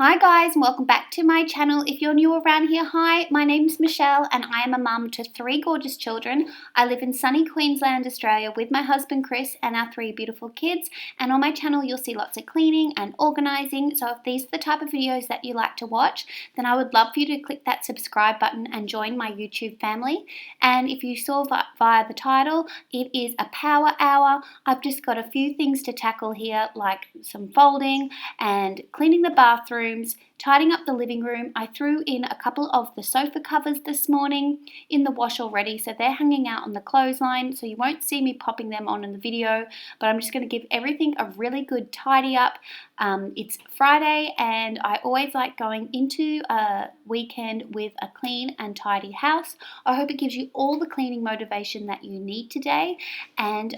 Hi guys, and welcome back to my channel. If you're new around here, hi, my name's Michelle and I am a mum to 3 gorgeous children. I live in sunny Queensland, Australia with my husband Chris and our 3 beautiful kids, and on my channel you'll see lots of cleaning and organising. So if these are the type of videos that you like to watch, then I would love for you to click that subscribe button and join my YouTube family. And if you saw via the title, it is a power hour. I've just got a few things to tackle here, like some folding and cleaning the bathroom, tidying up the living room. I threw in a couple of the sofa covers this morning in the wash already, so they're hanging out on the clothesline, so you won't see me popping them on in the video, but I'm just going to give everything a really good tidy up. It's Friday and I always like going into a weekend with a clean and tidy house. I hope it gives you all the cleaning motivation that you need today, and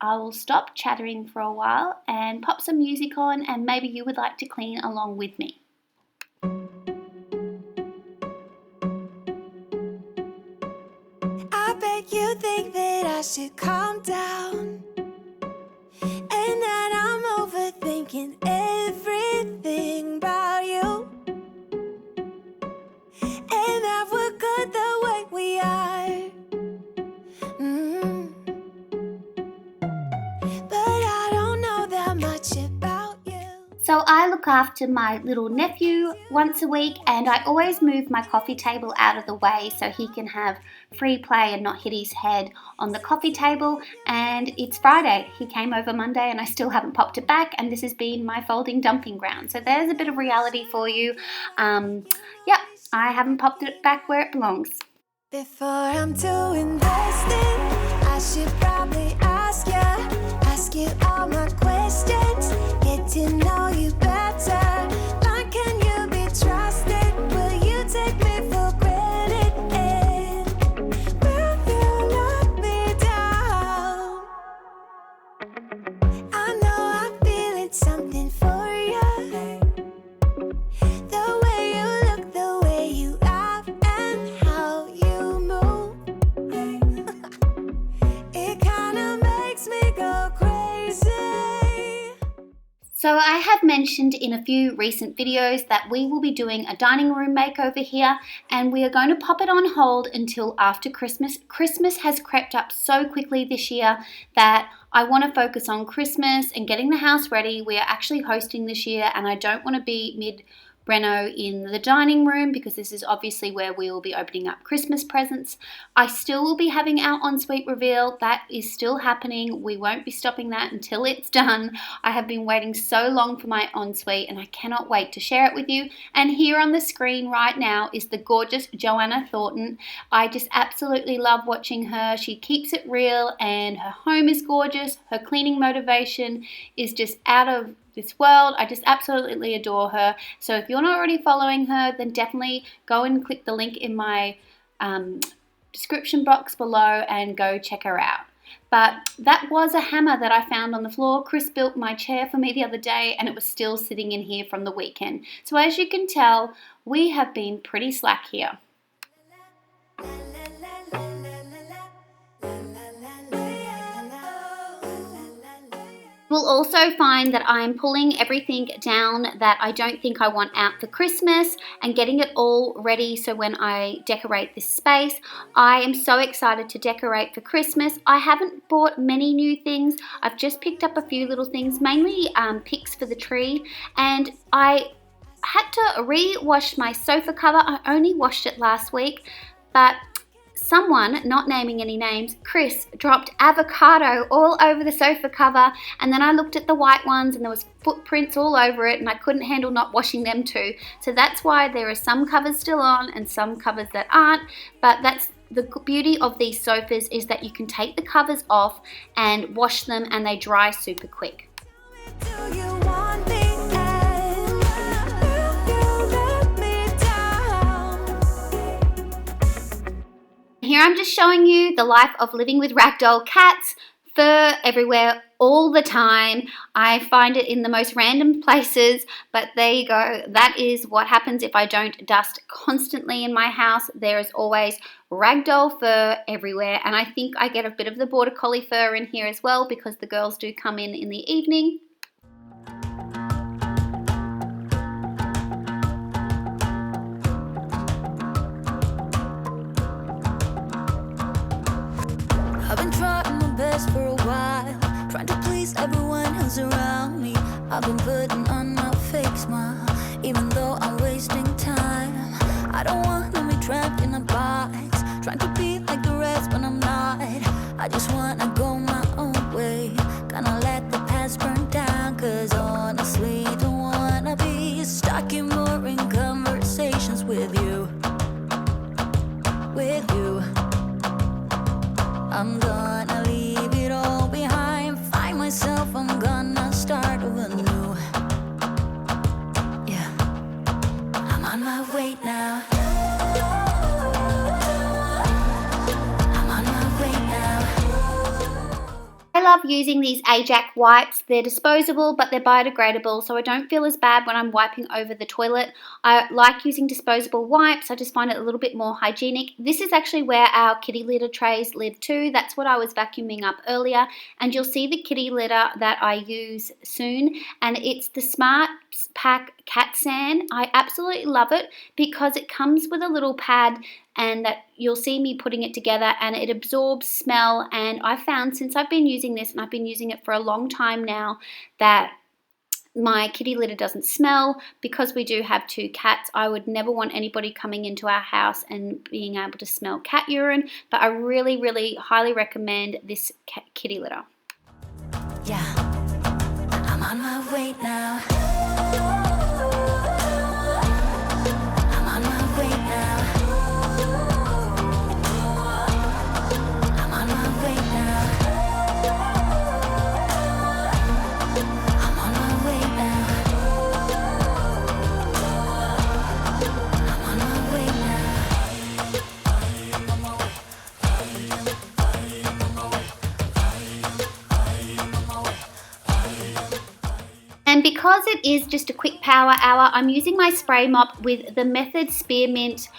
I will stop chattering for a while and pop some music on, and maybe you would like to clean along with me. I bet you think that I should calm down, and that I'm overthinking everything about you, and that we're good the way we are. But I don't know that much about you. So I look after my little nephew once a week, and I always move my coffee table out of the way so he can have free play and not hit his head on the coffee table. And it's Friday. He came over Monday and I still haven't popped it back, and this has been my folding dumping ground. So there's a bit of reality for you. I haven't popped it back where it belongs. Before I'm too invested, I should probably ask you all my questions, get to know you better. Like, can you be trusted? Will you take me for granted? And will you let me down? I know I'm feeling something for you. The way you look, the way you laugh, and how you move. It kinda makes me go crazy. So I have mentioned in a few recent videos that we will be doing a dining room makeover here, and we are going to pop it on hold until after Christmas. Christmas has crept up so quickly this year that I want to focus on Christmas and getting the house ready. We are actually hosting this year, and I don't want to be mid-reno in the dining room because this is obviously where we will be opening up Christmas presents. I still will be having our ensuite reveal. That is still happening. We won't be stopping that until it's done. I have been waiting so long for my ensuite and I cannot wait to share it with you. And here on the screen right now is the gorgeous Joanna Thornton. I just absolutely love watching her. She keeps it real and her home is gorgeous. Her cleaning motivation is just out of this world. I just absolutely adore her. So if you're not already following her, then definitely go and click the link in my description box below and go check her out. But that was a hammer that I found on the floor. Chris built my chair for me the other day and it was still sitting in here from the weekend. So as you can tell, we have been pretty slack here. You'll also find that I'm pulling everything down that I don't think I want out for Christmas and getting it all ready so when I decorate this space. I am so excited to decorate for Christmas. I haven't bought many new things. I've just picked up a few little things, mainly picks for the tree, and I had to re-wash my sofa cover. I only washed it last week, but someone, not naming any names, Chris, dropped avocado all over the sofa cover, and then I looked at the white ones and there was footprints all over it and I couldn't handle not washing them too. So that's why there are some covers still on and some covers that aren't, but that's the beauty of these sofas, is that you can take the covers off and wash them and they dry super quick. Do you want me? Here I'm just showing you the life of living with ragdoll cats. Fur everywhere all the time. I find it in the most random places, but there you go. That is what happens if I don't dust constantly in my house. There is always ragdoll fur everywhere, and I think I get a bit of the border collie fur in here as well because the girls do come in the evening. 'cause everyone who's around me, I've been putting on my fake smile, even though I'm wasting time. I don't wanna be trapped in a box, trying to be like the rest, but I'm not. I just wanna go my own way, gonna let the past burn down, 'cause honestly, don't wanna be stuck in boring conversations with you. With you, I'm gonna leave it all behind, find myself, I'm gonna start over new. Yeah, I'm on my way now. I'm on my way now. I love using these Ajax wipes. They're disposable, but they're biodegradable, so I don't feel as bad when I'm wiping over the toilet. I like using disposable wipes. I just find it a little bit more hygienic. This is actually where our kitty litter trays live too. That's what I was vacuuming up earlier, and you'll see the kitty litter that I use soon, and it's the Smart Pack Cat Sand. I absolutely love it because it comes with a little pad, and that you'll see me putting it together, and it absorbs smell. And I found since I've been using this, and I've been using it for a long time now, that my kitty litter doesn't smell. Because we do have 2 cats, I would never want anybody coming into our house and being able to smell cat urine, but I really, really highly recommend this kitty litter. Yeah, I'm on my way now. I'm on my way now. I'm on my way now. I'm on my way now. I'm on my way now. And because it is just a quick power hour, I'm using my spray mop with the Method Spearmint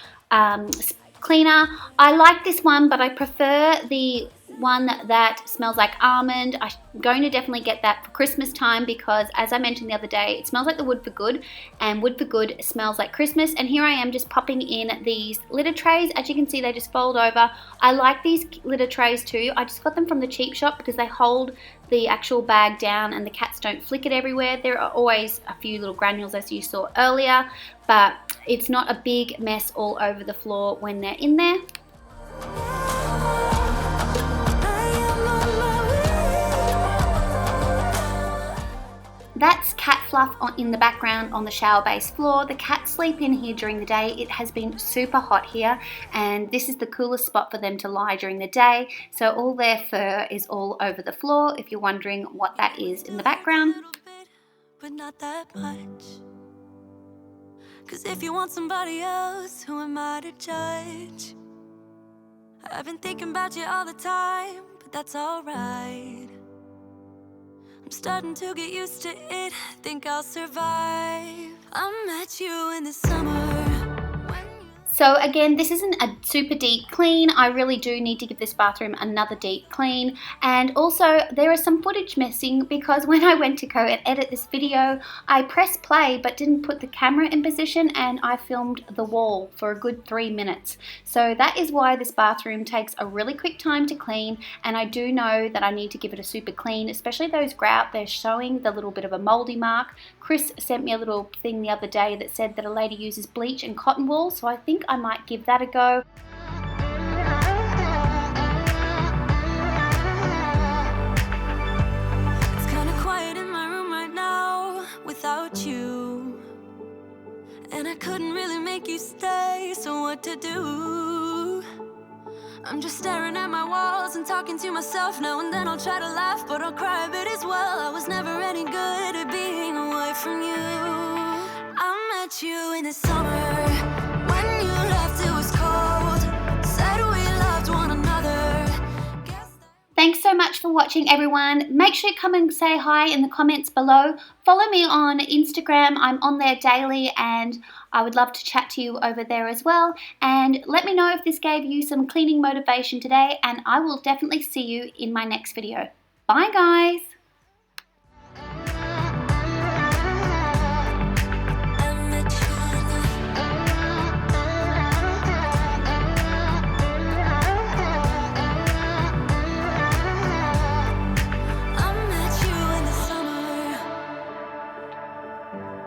cleaner. I like this one, but I prefer the one that smells like almond. I'm going to definitely get that for Christmas time because, as I mentioned the other day, it smells like the Wood for Good, and Wood for Good smells like Christmas. And here I am just popping in these litter trays. As you can see, they just fold over. I like these litter trays too. I just got them from the cheap shop because they hold the actual bag down and the cats don't flick it everywhere. There are always a few little granules, as you saw earlier, but it's not a big mess all over the floor when they're in there. That's cat fluff in the background on the shower base floor. The cats sleep in here during the day. It has been super hot here, and this is the coolest spot for them to lie during the day. So all their fur is all over the floor, if you're wondering what that is in the background. But not that much. 'Cause if you want somebody else, who am I to judge? I've been thinking about you all the time, but that's alright. I'm starting to get used to it, think I'll survive. I met you in the summer. So again, this isn't a super deep clean. I really do need to give this bathroom another deep clean. And also there is some footage missing because when I went to go and edit this video, I pressed play but didn't put the camera in position, and I filmed the wall for a good 3 minutes. So that is why this bathroom takes a really quick time to clean, and I do know that I need to give it a super clean, especially those grout. They're showing the little bit of a moldy mark. Chris sent me a little thing the other day that said that a lady uses bleach and cotton wool, so I think I might give that a go. It's kind of quiet in my room right now without you, and I couldn't really make you stay, so what to do? I'm just staring at my walls and talking to myself. Now and then I'll try to laugh, but I'll cry a bit as well. I was never any good at being away from you. I met you in the summer. When you left it was cold. Said we loved one another. Thanks so much for watching, everyone. Make sure you come and say hi in the comments below. Follow me on Instagram. I'm on there daily, and I would love to chat to you over there as well. And let me know if this gave you some cleaning motivation today, and I will definitely see you in my next video. Bye, guys.